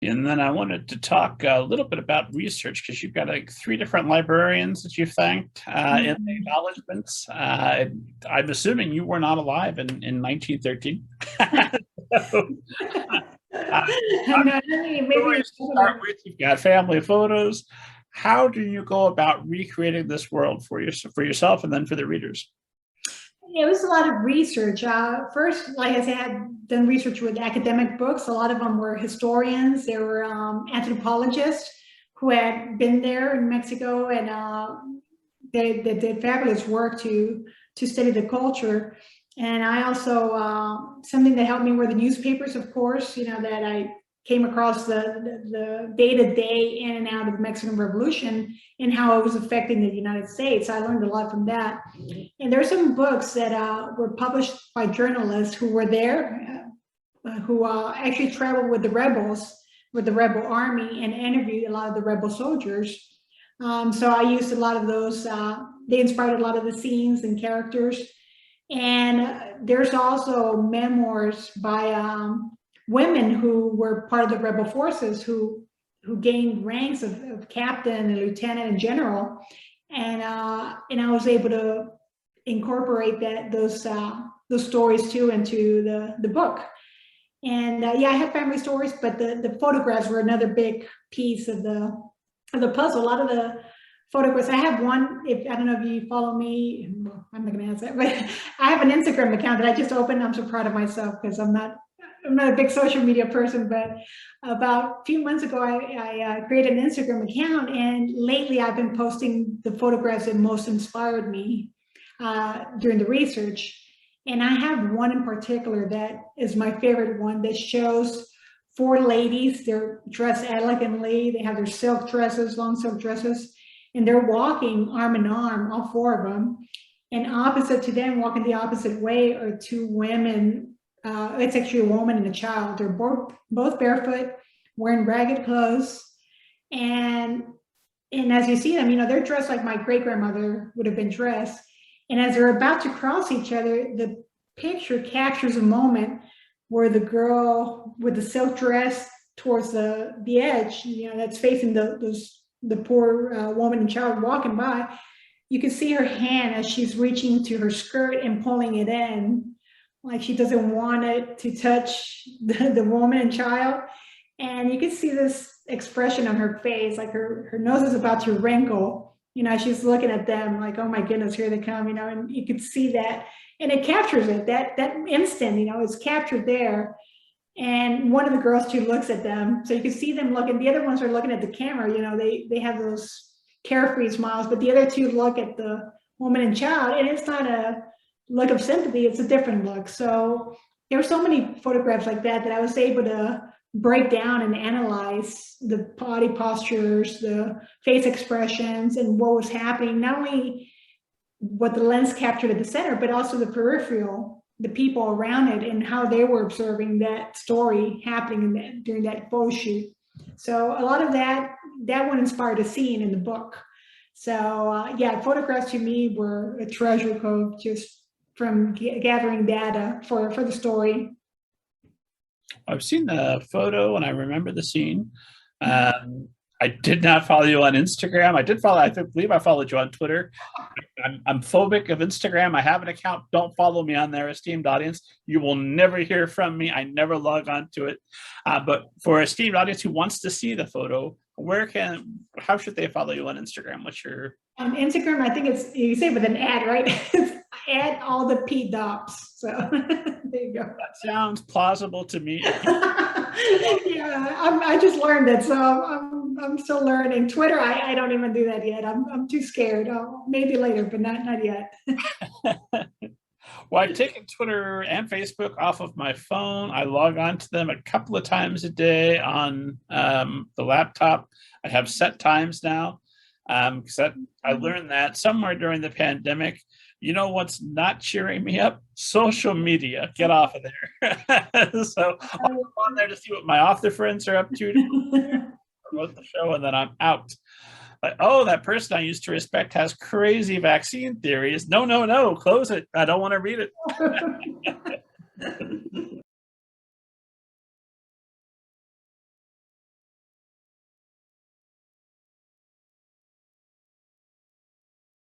And then I wanted to talk a little bit about research because you've got like three different librarians that you've thanked in the Mhm. acknowledgments. I'm assuming you were not alive in 1913. So, uh, No, maybe stories to start with. You've got family photos. How do you go about recreating this world for yourself and then for the readers? it was a lot of research. First, like I said, I had done research with academic books. A lot of them were historians. They were anthropologists who had been there in Mexico, and they did fabulous work to study the culture. And I also something that helped me were the newspapers, of course. You know that I came across the day to day in and out of the Mexican Revolution and how it was affecting the United States. I learned a lot from that. And there's some books that were published by journalists who were there, who actually traveled with the rebels, with the rebel army, and interviewed a lot of the rebel soldiers. So I used a lot of those. They inspired a lot of the scenes and characters. And there's also memoirs by women who were part of the rebel forces who gained ranks of captain and lieutenant and general. And I was able to incorporate those stories too into the book. And yeah, I have family stories, but the photographs were another big piece of the puzzle. A lot of the photographs. I have one. If I don't know if you follow me, well, I'm not going to answer that, but I have an Instagram account that I just opened. I'm so proud of myself because I'm not a big social media person, but about a few months ago, I created an Instagram account, and lately I've been posting the photographs that most inspired me during the research. And I have one in particular that is my favorite one that shows four ladies. They're dressed elegantly. They have their silk dresses, long silk dresses, and they're walking arm in arm, all four of them. And opposite to them, walking the opposite way, are two women. It's actually a woman and a child. They're both barefoot, wearing ragged clothes, and as you see them, you know they're dressed like my great grandmother would have been dressed. And as they're about to cross each other, the picture captures a moment where the girl with the silk dress towards the edge, you know, that's facing the poor woman and child walking by. You can see her hand as she's reaching to her skirt and pulling it in, like she doesn't want it to touch the woman and child. And you can see this expression on her face, like her nose is about to wrinkle. You know, she's looking at them like, oh my goodness, here they come, you know, and you can see that. And it captures it, that instant, you know, is captured there. And one of the girls too looks at them. So you can see them looking, the other ones are looking at the camera, you know, they have those carefree smiles, but the other two look at the woman and child, and it's not a look of sympathy, it's a different look. So there were so many photographs like that I was able to break down and analyze the body postures, the face expressions, and what was happening, not only what the lens captured at the center, but also the peripheral, the people around it, and how they were observing that story happening during that photo shoot. So a lot of that one inspired a scene in the book. So yeah, photographs to me were a treasure trove just from gathering data for the story. I've seen the photo and I remember the scene. I did not follow you on Instagram. I believe I followed you on Twitter. I'm phobic of Instagram. I have an account. Don't follow me on there, esteemed audience. You will never hear from me. I never log on to it. But for a esteemed audience who wants to see the photo, how should they follow you on Instagram? What's your on Instagram? I think it's, you say with an ad, right? Add Alda P Dobbs. So there you go. That sounds plausible to me. Yeah, I just learned it, so I'm still learning. Twitter, I don't even do that yet. I'm too scared. Maybe later, but not yet. Well, I've taken Twitter and Facebook off of my phone. I log on to them a couple of times a day on the laptop. I have set times now because I learned that somewhere during the pandemic. You know what's not cheering me up? Social media. Get off of there. So I'll go on there to see what my author friends are up to promote the show, and then I'm out. Like, oh, that person I used to respect has crazy vaccine theories. No, close it. I don't want to read it.